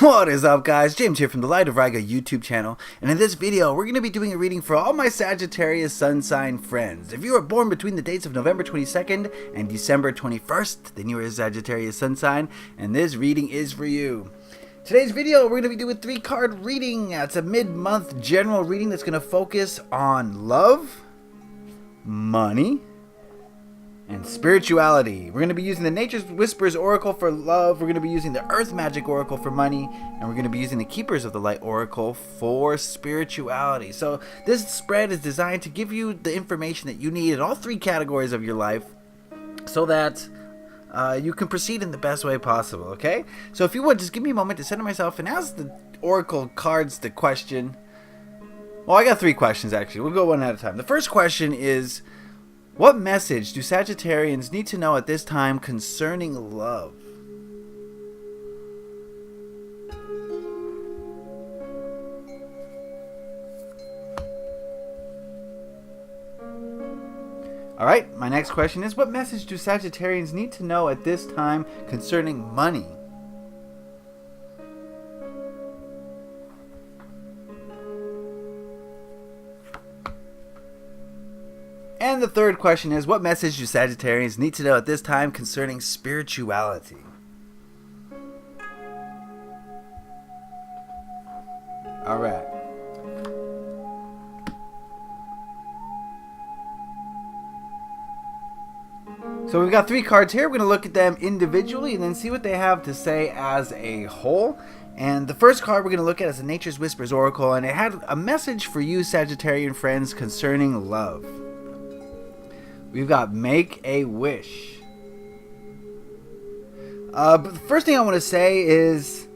What is up, guys? James here from the Light of Riga YouTube channel, and in this video we're going to be doing a reading for all my Sagittarius Sun sign friends. If you were born between the dates of November 22nd and December 21st, then you are a Sagittarius Sun sign, and this reading is for you. Today's video we're going to be doing a 3-card reading. It's a mid-month general reading that's going to focus on love, money, and spirituality. We're going to be using the Nature's Whispers Oracle for love, we're going to be using the Earth Magic Oracle for money, and we're going to be using the Keepers of the Light Oracle for spirituality. So this spread is designed to give you the information that you need in all 3 categories of your life so that you can proceed in the best way possible, okay? So if you would, just give me a moment to center myself and ask the Oracle cards the question. Well, I got 3 questions actually. We'll go one at a time. The first question is, what message do Sagittarians need to know at this time concerning love? Alright, my next question is, what message do Sagittarians need to know at this time concerning money? And the third question is, what message do Sagittarians need to know at this time concerning spirituality? Alright. So we've got 3 cards here. We're going to look at them individually and then see what they have to say as a whole. And the first card we're going to look at is the Nature's Whispers Oracle, and it had a message for you Sagittarian friends concerning love. We've got Make a Wish. But the first thing I want to say is,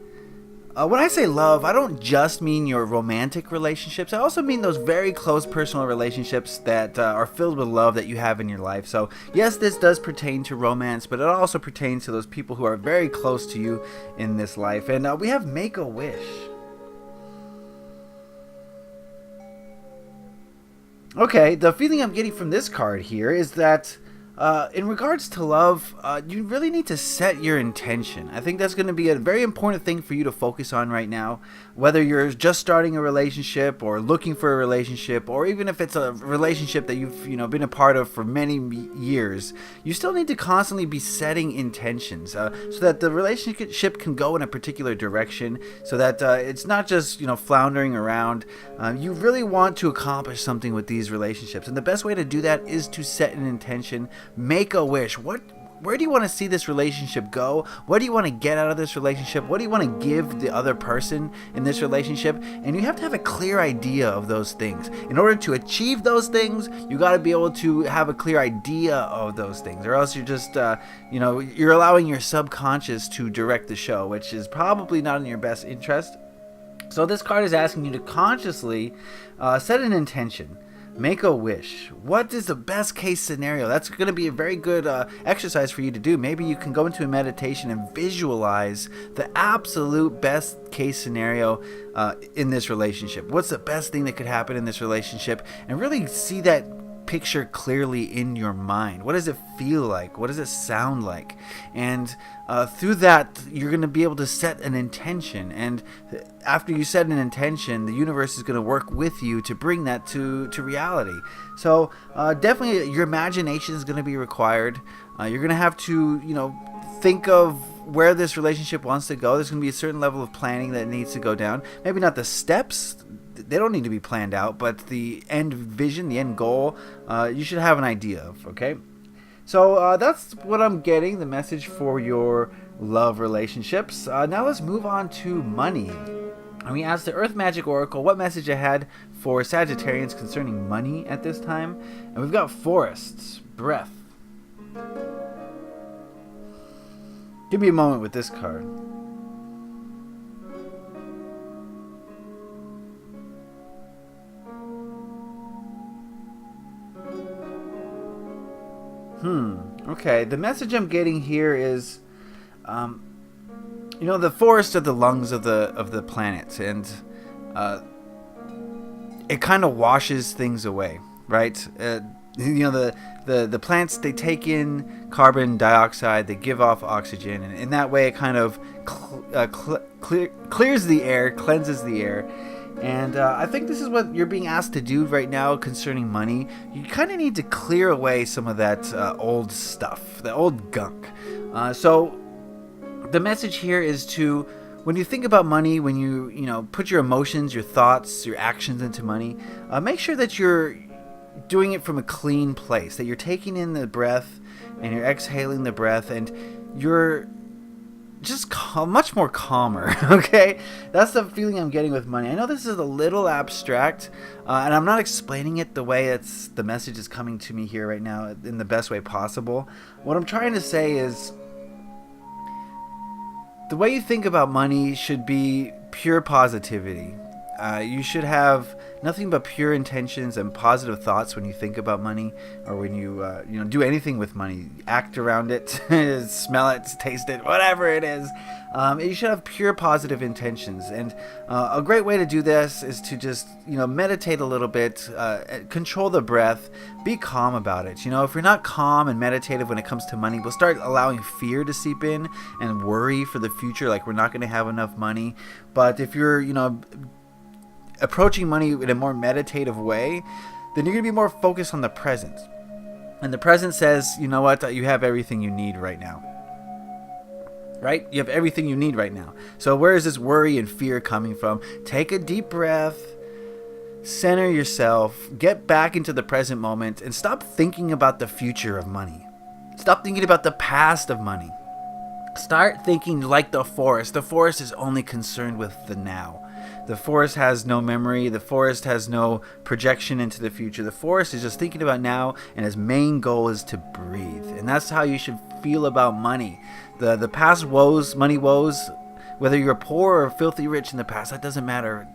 when I say love, I don't just mean your romantic relationships. I also mean those very close personal relationships that are filled with love that you have in your life. So yes, this does pertain to romance, but it also pertains to those people who are very close to you in this life. And we have Make a Wish. Okay, the feeling I'm getting from this card here is that in regards to love, you really need to set your intention. I think that's going to be a very important thing for you to focus on right now. Whether you're just starting a relationship or looking for a relationship, or even if it's a relationship that you've been a part of for many years, you still need to constantly be setting intentions so that the relationship can go in a particular direction, so that it's not just floundering around. You really want to accomplish something with these relationships, and the best way to do that is to set an intention. Make a wish. Where do you want to see this relationship go? What do you want to get out of this relationship? What do you want to give the other person in this relationship? And you have to have a clear idea of those things. In order to achieve those things, you got to be able to have a clear idea of those things, or else you're just, you're allowing your subconscious to direct the show, which is probably not in your best interest. So this card is asking you to consciously set an intention. Make a wish. What is the best case scenario? That's going to be a very good exercise for you to do. Maybe you can go into a meditation and visualize the absolute best case scenario in this relationship. What's the best thing that could happen in this relationship? And really see that picture clearly in your mind. What does it feel like? What does it sound like? And through that, you're going to be able to set an intention. And after you set an intention, the universe is going to work with you to bring that to reality. So definitely your imagination is going to be required. You're going to have to, think of where this relationship wants to go. There's going to be a certain level of planning that needs to go down. Maybe not the steps. They don't need to be planned out, but the end vision, the end goal, you should have an idea of, okay? So that's what I'm getting, the message for your love relationships. Now let's move on to money. And we asked the Earth Magic Oracle what message it had for Sagittarians concerning money at this time. And we've got forests, breath. Give me a moment with this card. Okay, the message I'm getting here is, the forests are the lungs of the planet, and it kind of washes things away, right? the plants, they take in carbon dioxide, they give off oxygen, and in that way it kind of clears the air, cleanses the air. And I think this is what you're being asked to do right now concerning money. You kind of need to clear away some of that old stuff, the old gunk. So the message here is to, when you think about money, when you put your emotions, your thoughts, your actions into money, make sure that you're doing it from a clean place, that you're taking in the breath and you're exhaling the breath, and you're just much more calmer. Okay, that's the feeling I'm getting with money. I know this is a little abstract, and I'm not explaining it the way the message is coming to me here right now in the best way possible. What I'm trying to say is, the way you think about money should be pure positivity. You should have nothing but pure intentions and positive thoughts when you think about money, or when you do anything with money. Act around it, smell it, taste it, whatever it is. You should have pure positive intentions. And a great way to do this is to just meditate a little bit, control the breath, be calm about it. If you're not calm and meditative when it comes to money, we'll start allowing fear to seep in and worry for the future, like we're not going to have enough money. But if you're approaching money in a more meditative way, then you're going to be more focused on the present. And the present says, you know what, you have everything you need right now. Right? You have everything you need right now. So where is this worry and fear coming from? Take a deep breath, center yourself, get back into the present moment, and stop thinking about the future of money. Stop thinking about the past of money. Start thinking like the forest. The forest is only concerned with the now. The forest has no memory. The forest has no projection into the future. The forest is just thinking about now, and its main goal is to breathe. And that's how you should feel about money. The past woes, money woes, whether you're poor or filthy rich in the past, that doesn't matter.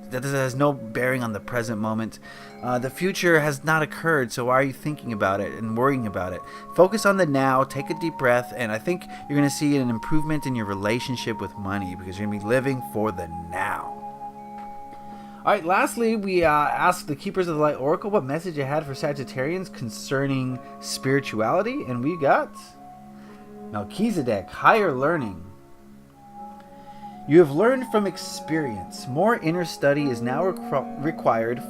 That has no bearing on the present moment. The future has not occurred, so why are you thinking about it and worrying about it? Focus on the now, take a deep breath, and I think you're going to see an improvement in your relationship with money, because you're going to be living for the now. All right, lastly, we asked the Keepers of the Light Oracle what message it had for Sagittarians concerning spirituality, and we got Melchizedek, higher learning. You have learned from experience. More inner study is now required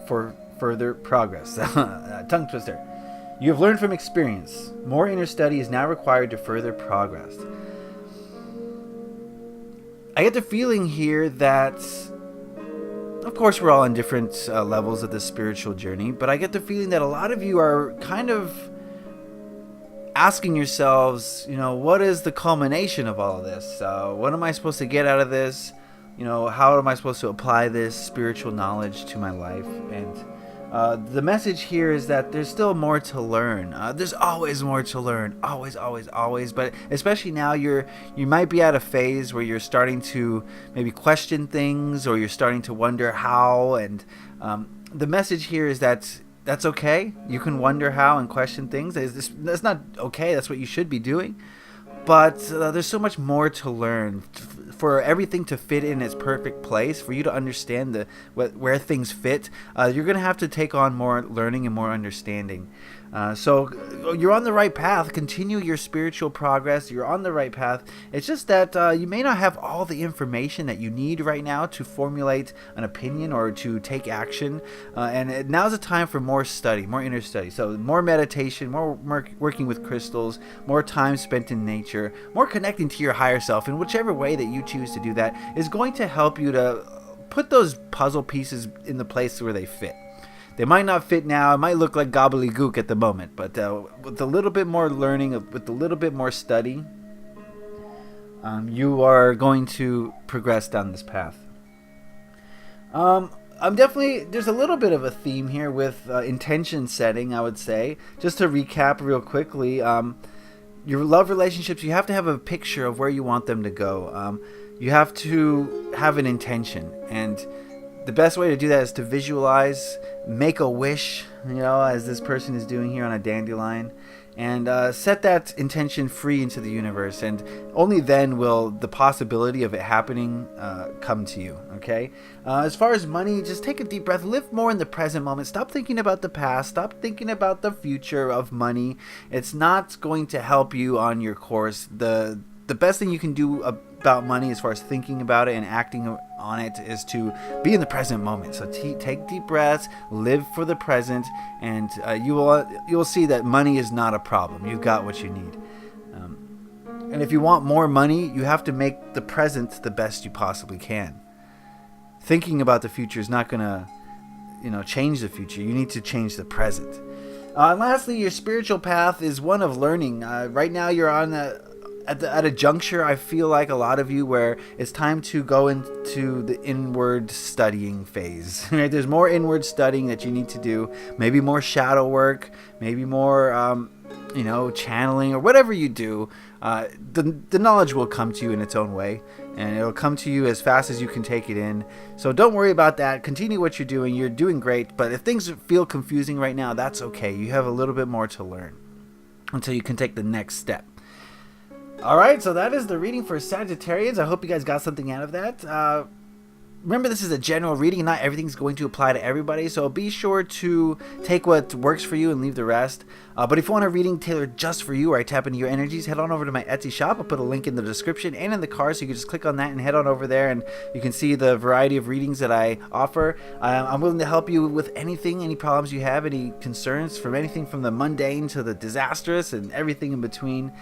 for further progress. Tongue twister. You have learned from experience. More inner study is now required to further progress. I get the feeling here that, of course, we're all on different levels of the spiritual journey, but I get the feeling that a lot of you are kind of asking yourselves, what is the culmination of all of this? What am I supposed to get out of this? How am I supposed to apply this spiritual knowledge to my life? And the message here is that there's still more to learn. There's always more to learn. Always, always, always. But especially now, you might be at a phase where you're starting to maybe question things, or you're starting to wonder how. And the message here is that that's okay. You can wonder how and question things. That's not okay. That's what you should be doing. But there's so much more to learn, for everything to fit in its perfect place, for you to understand where things fit. You're going to have to take on more learning and more understanding. So you're on the right path. Continue your spiritual progress. You're on the right path. It's just that you may not have all the information that you need right now to formulate an opinion or to take action. And now's the time for more study, more inner study. So more meditation, more working with crystals, more time spent in nature, more connecting to your higher self. In whichever way that you choose to do that is going to help you to put those puzzle pieces in the place where they fit. They might not fit now. It might look like gobbledygook at the moment, but with a little bit more learning, with a little bit more study, you are going to progress down this path. There's a little bit of a theme here with intention setting, I would say. Just to recap real quickly, your love relationships, you have to have a picture of where you want them to go. You have to have an intention, and the best way to do that is to visualize, make a wish, as this person is doing here on a dandelion, and set that intention free into the universe, and only then will the possibility of it happening come to you. Okay, as far as money, just take a deep breath, live more in the present moment, stop thinking about the past, stop thinking about the future of money. It's not going to help you on your course. The best thing you can do about money, as far as thinking about it and acting on it, is to be in the present moment. So take deep breaths, live for the present, and you will see that money is not a problem. You've got what you need. And if you want more money, you have to make the present the best you possibly can. Thinking about the future is not going to, change the future. You need to change the present. And lastly, your spiritual path is one of learning. Right now, you're on at a juncture, I feel like a lot of you, where it's time to go into the inward studying phase. Right? There's more inward studying that you need to do. Maybe more shadow work. Maybe more, channeling, or whatever you do. The knowledge will come to you in its own way, and it'll come to you as fast as you can take it in. So don't worry about that. Continue what you're doing. You're doing great. But if things feel confusing right now, that's okay. You have a little bit more to learn until you can take the next step. Alright, so that is the reading for Sagittarians. I hope you guys got something out of that. Remember, this is a general reading, and not everything's going to apply to everybody, so be sure to take what works for you and leave the rest. But if you want a reading tailored just for you, where I tap into your energies, head on over to my Etsy shop. I'll put a link in the description and in the card, so you can just click on that and head on over there, and you can see the variety of readings that I offer. I'm willing to help you with anything, any problems you have, any concerns, from anything from the mundane to the disastrous and everything in between.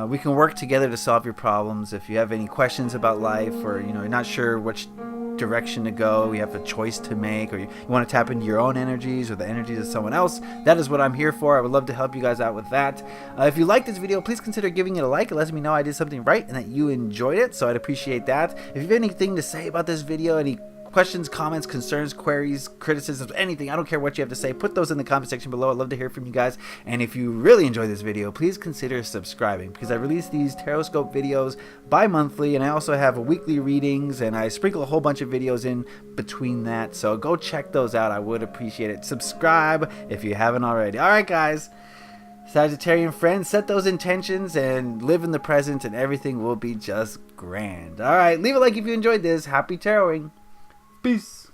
We can work together to solve your problems. If you have any questions about life, or you're not sure which direction to go, you have a choice to make, or you want to tap into your own energies or the energies of someone else, that is what I'm here for. I would love to help you guys out with that. If you like this video, please consider giving it a like. It lets me know I did something right and that you enjoyed it, so I'd appreciate that. If you have anything to say about this video, any questions, comments, concerns, queries, criticisms, anything, I don't care what you have to say, put those in the comment section below. I'd love to hear from you guys. And if you really enjoy this video, please consider subscribing, because I release these Taroscope videos bi-monthly, and I also have weekly readings, and I sprinkle a whole bunch of videos in between that. So go check those out. I would appreciate it. Subscribe if you haven't already. Alright guys, Sagittarian friends, set those intentions and live in the present, and everything will be just grand. Alright, leave a like if you enjoyed this. Happy taroting. Peace.